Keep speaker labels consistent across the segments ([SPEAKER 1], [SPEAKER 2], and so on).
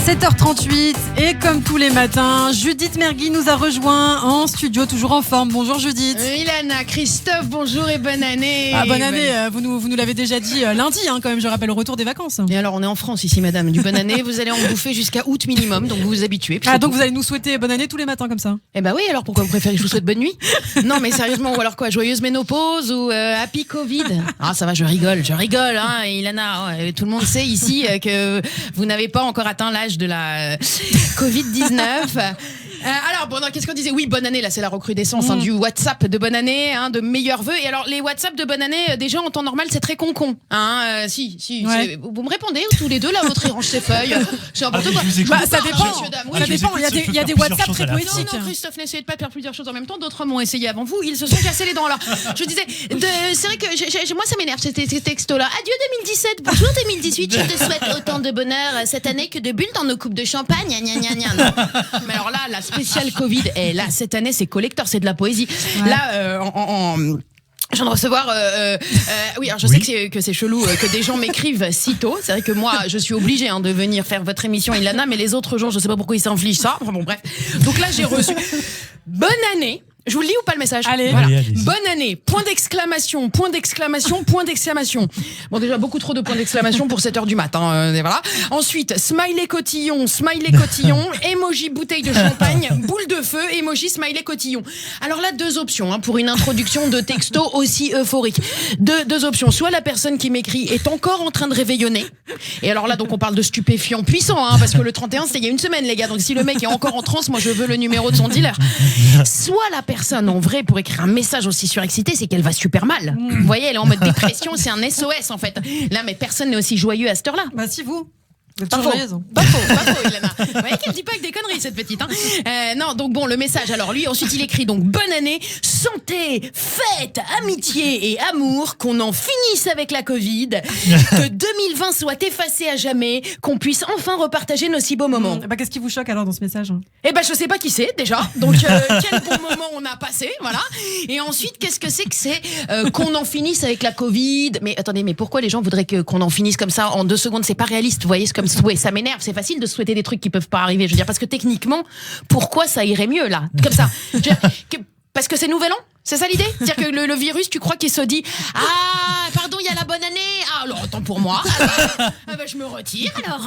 [SPEAKER 1] 7h38 et comme tous les matins, Judith Mergui nous a rejoint en studio, toujours en forme. Bonjour Judith.
[SPEAKER 2] Ilana, Christophe, bonjour et bonne année.
[SPEAKER 1] Bonne année, vous nous l'avez déjà dit lundi, quand même, je rappelle, au retour des vacances.
[SPEAKER 2] Et alors, on est en France ici, madame. Du bonne année, vous allez en bouffer jusqu'à août minimum, donc vous vous habituez.
[SPEAKER 1] Donc vous allez nous souhaiter bonne année tous les matins comme ça.
[SPEAKER 2] Eh ben oui, alors pourquoi vous préférez que je vous souhaite bonne nuit? Non, mais sérieusement, ou alors quoi, joyeuse ménopause ou happy Covid? Ah, ça va, je rigole, hein, Ilana. Tout le monde sait ici que vous n'avez pas encore atteint l'âge de la Covid-19. Alors, bon, qu'est-ce qu'on disait? Oui, bonne année, là, c'est la recrudescence du WhatsApp de bonne année, de meilleurs vœux. Et alors, les WhatsApp de bonne année, déjà, en temps normal, c'est très con-con. Si, ouais. Vous me répondez, tous les deux, là, votre range ses feuilles. C'est n'importe quoi.
[SPEAKER 1] Ça dépend, il y a des WhatsApp très poétiques.
[SPEAKER 2] Non, Christophe, n'essayez de pas faire plusieurs choses en même temps. D'autres hommes ont essayé avant vous, ils se sont cassés les dents. Alors, je disais, c'est vrai que moi, ça m'énerve, ces textos-là. Adieu 2017, bonjour 2018, je te souhaite autant de bonheur cette année que de bulles dans nos coupes de champagne. Non. Mais alors là, la spéciale Covid, et là, cette année, c'est collector, c'est de la poésie. Ouais. Là, je viens de recevoir. Oui, alors je sais que c'est chelou que des gens m'écrivent si tôt. C'est vrai que moi, je suis obligée de venir faire votre émission, Ilana, mais les autres gens, je sais pas pourquoi ils s'infligent ça. Enfin bon, bref. Donc là, j'ai reçu bonne année. Je vous le lis ou pas le message?
[SPEAKER 1] Allez.
[SPEAKER 2] Voilà. Bonne année, point d'exclamation. Bon, déjà, beaucoup trop de points d'exclamation pour 7h du matin. Voilà. Ensuite, smiley cotillon, emoji bouteille de champagne, boule de feu, emoji smiley cotillon. Alors là, deux options pour une introduction de texto aussi euphorique. Deux options. Soit la personne qui m'écrit est encore en train de réveillonner. Et alors là, donc on parle de stupéfiant puissant, parce que le 31, c'était il y a une semaine, les gars. Donc si le mec est encore en transe, moi je veux le numéro de son dealer. Soit la personne en vrai pour écrire un message aussi surexcité, c'est qu'elle va super mal. Vous voyez, elle est en mode dépression, c'est un SOS en fait. Là, mais personne n'est aussi joyeux à cette heure-là.
[SPEAKER 1] Bah si, vous
[SPEAKER 2] pas faux, Ilana. Vous voyez qu'elle dit pas avec des conneries, cette petite. Non, donc bon, le message. Alors lui, ensuite, il écrit donc bonne année, santé, fête, amitié et amour, qu'on en finisse avec la Covid, que 2020 soit effacé à jamais, qu'on puisse enfin repartager nos si beaux moments.
[SPEAKER 1] Qu'est-ce qui vous choque alors dans ce message?
[SPEAKER 2] Je sais pas qui c'est déjà. Donc quel bon moment on a passé, voilà. Et ensuite, qu'est-ce que c'est qu'on en finisse avec la Covid? Mais attendez, mais pourquoi les gens voudraient qu'on en finisse comme ça en 2 secondes? C'est pas réaliste, vous voyez, c'est comme souhait, ça m'énerve, c'est facile de souhaiter des trucs qui peuvent pas arriver, je veux dire, parce que techniquement, pourquoi ça irait mieux là, comme ça? Parce que c'est nouvel an? C'est ça l'idée? C'est-à-dire que le virus, tu crois qu'il se dit pardon, il y a la bonne année, alors autant pour moi, je me retire alors,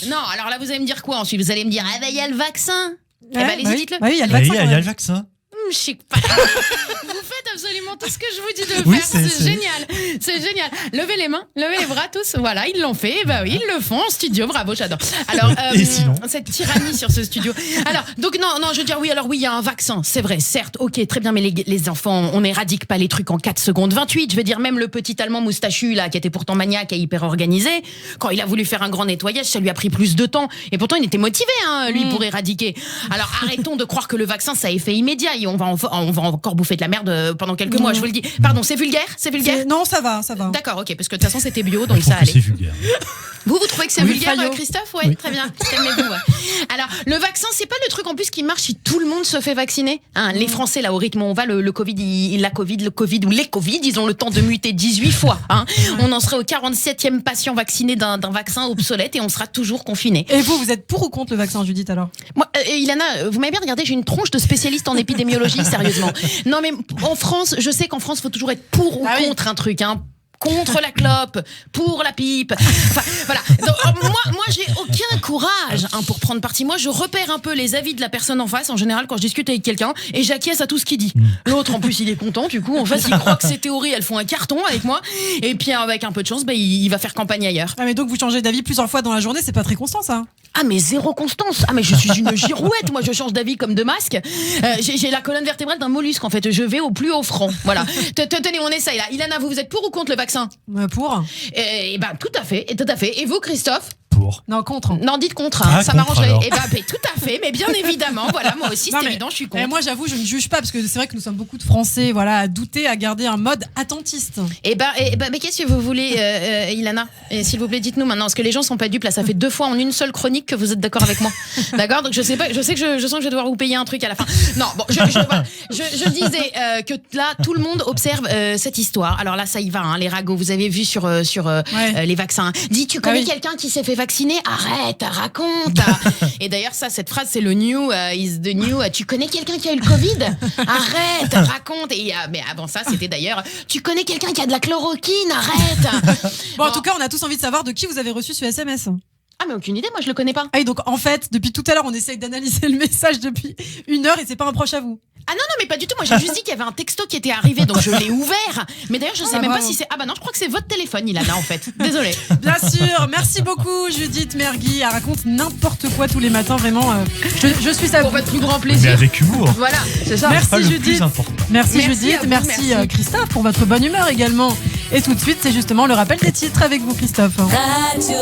[SPEAKER 2] Non, alors là vous allez me dire quoi ensuite? Vous allez me dire il y a le vaccin. Allez-y, dites-le.
[SPEAKER 1] Oui, il y a le vaccin.
[SPEAKER 2] Je sais pas. Vous faites absolument tout ce que je vous dis de faire. C'est génial. Levez les mains, levez les bras tous. Voilà, ils l'ont fait. Oui, ils le font en studio. Bravo, j'adore. Alors, cette tyrannie sur ce studio. Alors, donc non, je veux dire oui. Alors oui, il y a un vaccin. C'est vrai, certes. Ok, très bien. Mais les enfants, on n'éradique pas les trucs en 4 secondes 28. Je veux dire, même le petit Allemand moustachu là, qui était pourtant maniaque et hyper organisé, quand il a voulu faire un grand nettoyage, ça lui a pris plus de temps. Et pourtant, il était motivé, lui, pour éradiquer. Alors, arrêtons de croire que le vaccin, ça a effet immédiat. On va encore bouffer de la merde pendant quelques mois, je vous le dis. Pardon, c'est vulgaire?
[SPEAKER 1] Non, ça va.
[SPEAKER 2] D'accord, ok, parce que de toute façon c'était bio, donc ça allait.
[SPEAKER 3] C'est vulgaire.
[SPEAKER 2] Vous trouvez que c'est vulgaire, Christophe? Oui, très bien. Calmez-vous. Alors, le vaccin, c'est pas le truc en plus qui marche si tout le monde se fait vacciner. Les Français, là, au rythme où on va, le Covid ou les Covid, ils ont le temps de muter 18 fois. On en serait au 47e patient vacciné d'un vaccin obsolète et on sera toujours confiné.
[SPEAKER 1] Et vous êtes pour ou contre le vaccin, Judith, alors?
[SPEAKER 2] Moi, Ilana, vous m'avez bien regardé, j'ai une tronche de spécialiste en épidémiologie, sérieusement. Non, mais en France, je sais qu'en France, il faut toujours être pour ou contre un truc, contre la clope, pour la pipe. Enfin, voilà. Donc, moi, j'ai aucun courage pour prendre parti. Moi, je repère un peu les avis de la personne en face, en général, quand je discute avec quelqu'un, et j'acquiesce à tout ce qu'il dit. L'autre, en plus, il est content, du coup. En face, il croit que ses théories, elles font un carton avec moi. Et puis, avec un peu de chance, il va faire campagne ailleurs.
[SPEAKER 1] Mais donc, vous changez d'avis plusieurs fois dans la journée, c'est pas très constant, ça?
[SPEAKER 2] Mais zéro constance. Mais je suis une girouette. Moi, je change d'avis comme de masque. J'ai la colonne vertébrale d'un mollusque, en fait. Je vais au plus haut front. Voilà. Tenez, on essaye, là. Ilana, vous êtes pour ou contre le vaccin?
[SPEAKER 1] Pour.
[SPEAKER 2] Tout à fait. Et vous, Christophe?
[SPEAKER 3] Pour.
[SPEAKER 1] Non, contre.
[SPEAKER 2] Non, dites contre. Ça
[SPEAKER 3] contre,
[SPEAKER 2] m'arrangerait.
[SPEAKER 3] alors.
[SPEAKER 2] Tout à fait. fait, mais bien évidemment, voilà, moi aussi, c'est évident, je suis contre.
[SPEAKER 1] Moi, j'avoue, je ne juge pas, parce que c'est vrai que nous sommes beaucoup de Français, voilà, à douter, à garder un mode attentiste.
[SPEAKER 2] Mais qu'est-ce que vous voulez, Ilana? S'il vous plaît, dites-nous maintenant, parce que les gens sont pas dupes, là, ça fait 2 fois en une seule chronique que vous êtes d'accord avec moi. D'accord? Donc je sais que je sens que je vais devoir vous payer un truc à la fin. Non, bon, je disais que là, tout le monde observe cette histoire. Alors là, ça y va, hein, les ragots, vous avez vu sur les vaccins. Dis, tu connais quelqu'un qui s'est fait vacciner? Arrête, raconte. Et d'ailleurs, cette phrase, c'est le new is the new. Tu connais quelqu'un qui a eu le Covid? Arrête, raconte. Mais avant ça, c'était d'ailleurs, tu connais quelqu'un qui a de la chloroquine? Arrête.
[SPEAKER 1] Bon, en tout cas, on a tous envie de savoir de qui vous avez reçu ce SMS.
[SPEAKER 2] Ah, mais aucune idée, moi je le connais pas.
[SPEAKER 1] Ah, et donc en fait, depuis tout à l'heure, on essaye d'analyser le message depuis 1 heure et c'est pas un proche à vous.
[SPEAKER 2] Ah non, mais pas du tout. Moi, j'ai juste dit qu'il y avait un texto qui était arrivé, donc je l'ai ouvert. Mais d'ailleurs, je sais même pas si c'est... Ah bah non, je crois que c'est votre téléphone, Ilana, en fait. Désolée.
[SPEAKER 1] Bien sûr. Merci beaucoup, Judith Mergui. Elle raconte n'importe quoi tous les matins, vraiment. Je suis ça.
[SPEAKER 2] Pour votre plus grand plaisir.
[SPEAKER 3] Mais avec humour.
[SPEAKER 2] Voilà, c'est ça.
[SPEAKER 1] Merci, Judith. Merci, Judith. Merci, Christophe, pour votre bonne humeur également. Et tout de suite, c'est justement le rappel des titres avec vous, Christophe. Radio